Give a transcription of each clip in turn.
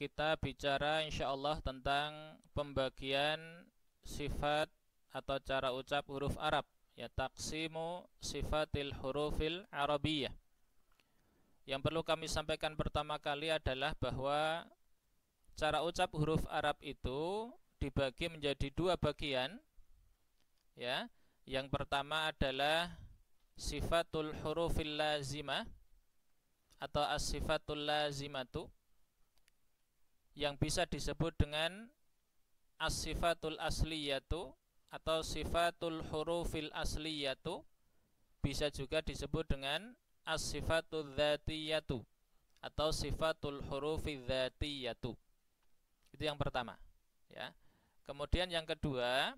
kita bicara insyaallah tentang pembagian sifat atau cara ucap huruf Arab, ya, taqsimu sifatil hurufil arabiyyah. Yang perlu kami sampaikan pertama kali adalah bahwa cara ucap huruf Arab itu dibagi menjadi dua bagian, ya. Yang pertama adalah sifatul hurufil lazimah atau as-sifatul lazimatu, yang bisa disebut dengan as-sifatul asliyatu atau sifatul hurufil asliyatu, bisa juga disebut dengan as-sifatul dzatiyatu atau sifatul hurufil dzatiyatu. Itu yang pertama, ya. Kemudian yang kedua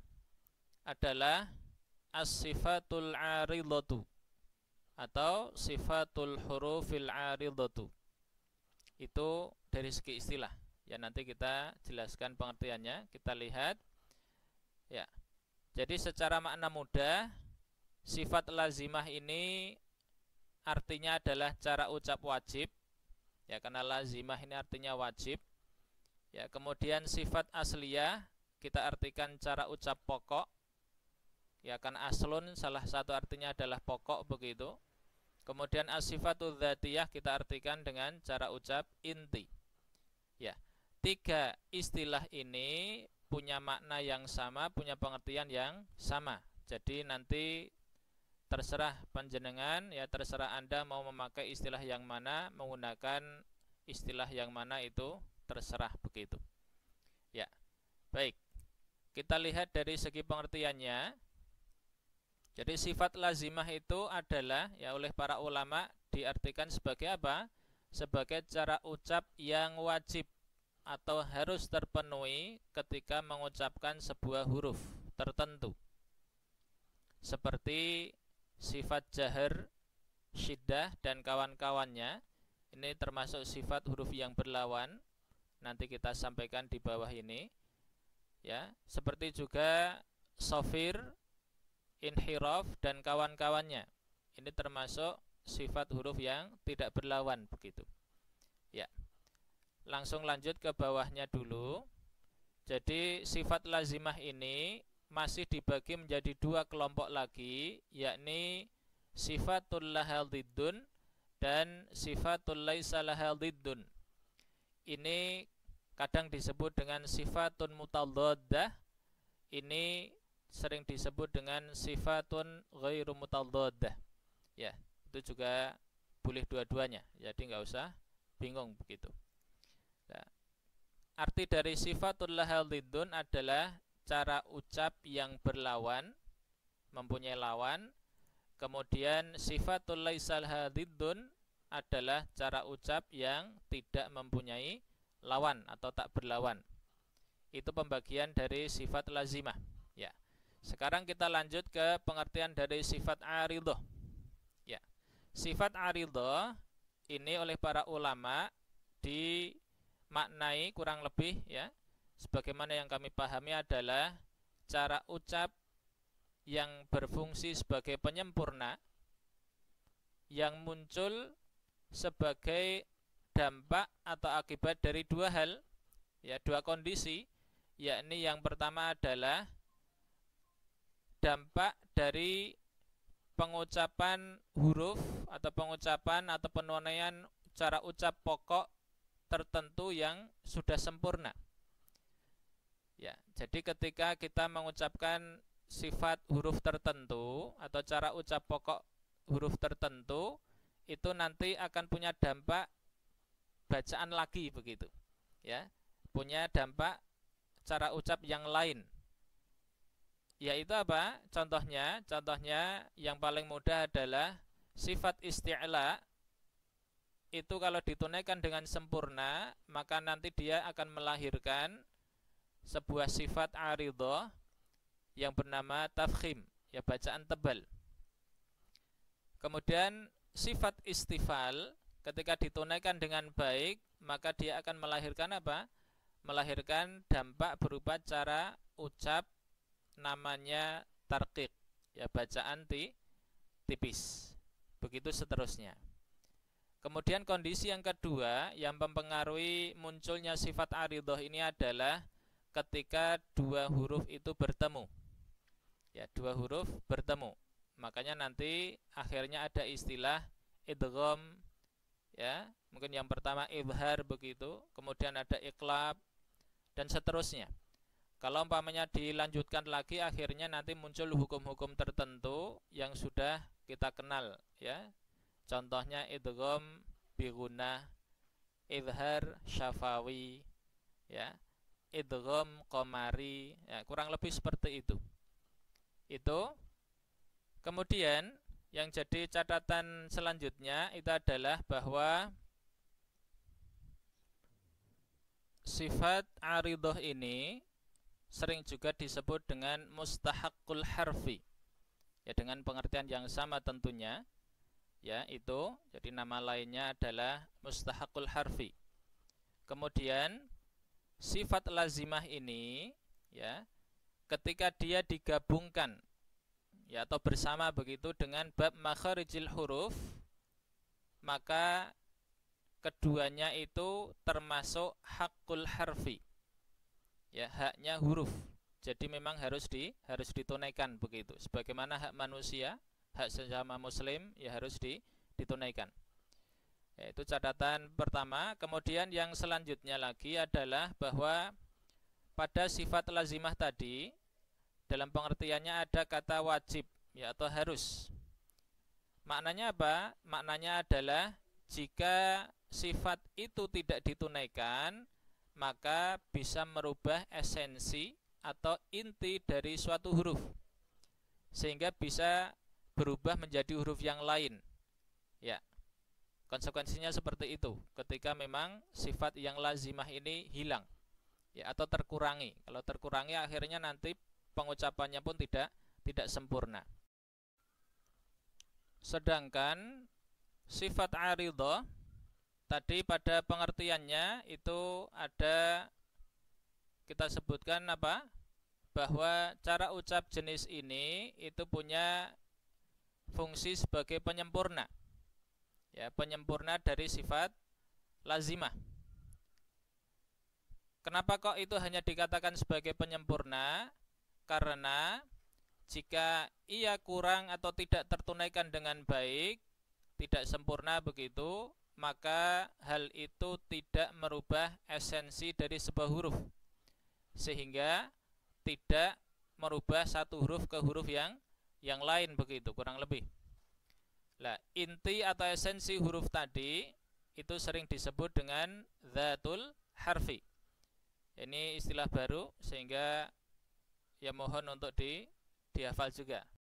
adalah as-sifatul aridatu atau sifatul hurufil aridatu. Itu dari segi istilah, ya, nanti kita jelaskan pengertiannya, kita lihat, ya. Jadi secara makna mudah, sifat lazimah ini artinya adalah cara ucap wajib, ya, karena lazimah ini artinya wajib, ya. Kemudian sifat asliyah kita artikan cara ucap pokok, ya, kan aslun salah satu artinya adalah pokok, begitu. Kemudian as-sifatul dzatiyah kita artikan dengan cara ucap inti. Ya, tiga istilah ini punya makna yang sama, punya pengertian yang sama. Jadi nanti terserah panjenengan, ya, terserah Anda mau memakai istilah yang mana, menggunakan istilah yang mana, itu terserah, begitu. Ya, baik. Kita lihat dari segi pengertiannya. Jadi sifat lazimah itu adalah, ya, oleh para ulama diartikan sebagai apa? Sebagai cara ucap yang wajib atau harus terpenuhi ketika mengucapkan sebuah huruf tertentu. Seperti sifat jahar, syiddah dan kawan-kawannya. Ini termasuk sifat huruf yang berlawan. Nanti kita sampaikan di bawah ini, ya. Seperti juga sofir, inhiraf dan kawan-kawannya. Ini termasuk sifat huruf yang tidak berlawan, begitu. Ya. Langsung lanjut ke bawahnya dulu. Jadi sifat lazimah ini masih dibagi menjadi dua kelompok lagi, yakni sifatul lahal diddun dan sifatul laisa lahal diddun. Ini kadang disebut dengan sifatun mutadaddah. Ini sering disebut dengan sifatun ghairu mutadaddah. Ya, itu juga boleh dua-duanya. Jadi nggak usah bingung, begitu. Nah, arti dari sifatul lahal diddun adalah cara ucap yang berlawan, mempunyai lawan. Kemudian sifatul laisa lahal diddun adalah cara ucap yang tidak mempunyai lawan atau tak berlawan. Itu pembagian dari sifat lazimah, ya. Sekarang kita lanjut ke pengertian dari sifat aridhah. Ya. Sifat aridhah ini oleh para ulama dimaknai kurang lebih, ya, sebagaimana yang kami pahami adalah cara ucap yang berfungsi sebagai penyempurna yang muncul sebagai dampak atau akibat dari dua hal, ya, dua kondisi, yakni yang pertama adalah dampak dari pengucapan huruf atau pengucapan atau penunaian cara ucap pokok tertentu yang sudah sempurna. Ya, jadi ketika kita mengucapkan sifat huruf tertentu atau cara ucap pokok huruf tertentu, itu nanti akan punya dampak bacaan lagi, begitu. Ya, punya dampak cara ucap yang lain. Yaitu apa? Contohnya yang paling mudah adalah sifat isti'la. Itu kalau ditunaikan dengan sempurna, maka nanti dia akan melahirkan sebuah sifat aridhah yang bernama tafkhim, ya, bacaan tebal. Kemudian sifat istifal ketika ditunaikan dengan baik, maka dia akan melahirkan apa? Melahirkan dampak berupa cara ucap namanya tarqiq, ya, bacaan tipis. Begitu seterusnya. Kemudian kondisi yang kedua yang mempengaruhi munculnya sifat aridhah ini adalah ketika dua huruf itu bertemu. Ya, dua huruf bertemu. Makanya nanti akhirnya ada istilah idgham, ya. Mungkin yang pertama izhar begitu, kemudian ada iqlab dan seterusnya. Kalau umpamanya dilanjutkan lagi, akhirnya nanti muncul hukum-hukum tertentu yang sudah kita kenal, ya. Contohnya idgham bi gunnah, izhar syafawi, ya, idgham qamari, ya, kurang lebih seperti itu. Kemudian yang jadi catatan selanjutnya itu adalah bahwa sifat aridhah ini sering juga disebut dengan mustahaqqul harfi. Ya, dengan pengertian yang sama tentunya. Ya, itu jadi nama lainnya adalah mustahaqqul harfi. Kemudian sifat lazimah ini, ya, ketika dia digabungkan, ya, atau bersama begitu dengan bab makharijil huruf, maka keduanya itu termasuk haqqul harfi. Ya, haknya huruf. Jadi memang harus ditunaikan begitu. Sebagaimana hak manusia, hak sesama muslim, ya harus ditunaikan. Ya, itu catatan pertama. Kemudian yang selanjutnya lagi adalah bahwa pada sifat lazimah tadi dalam pengertiannya ada kata wajib, ya, atau harus. Maknanya apa? Maknanya adalah jika sifat itu tidak ditunaikan, maka bisa merubah esensi atau inti dari suatu huruf, sehingga bisa berubah menjadi huruf yang lain. Ya, konsekuensinya seperti itu ketika memang sifat yang lazimah ini hilang, ya, atau terkurangi. Kalau terkurangi akhirnya nanti pengucapannya pun tidak sempurna. Sedangkan sifat aridhah tadi pada pengertiannya itu ada, kita sebutkan apa? Bahwa cara ucap jenis ini itu punya fungsi sebagai penyempurna. Ya, penyempurna dari sifat lazimah. Kenapa kok itu hanya dikatakan sebagai penyempurna? Karena jika ia kurang atau tidak tertunaikan dengan baik, tidak sempurna begitu, maka hal itu tidak merubah esensi dari sebuah huruf, sehingga tidak merubah satu huruf ke huruf yang lain begitu, kurang lebih. Nah, inti atau esensi huruf tadi itu sering disebut dengan dzatul harfi. Ini istilah baru sehingga ya mohon untuk dihafal juga.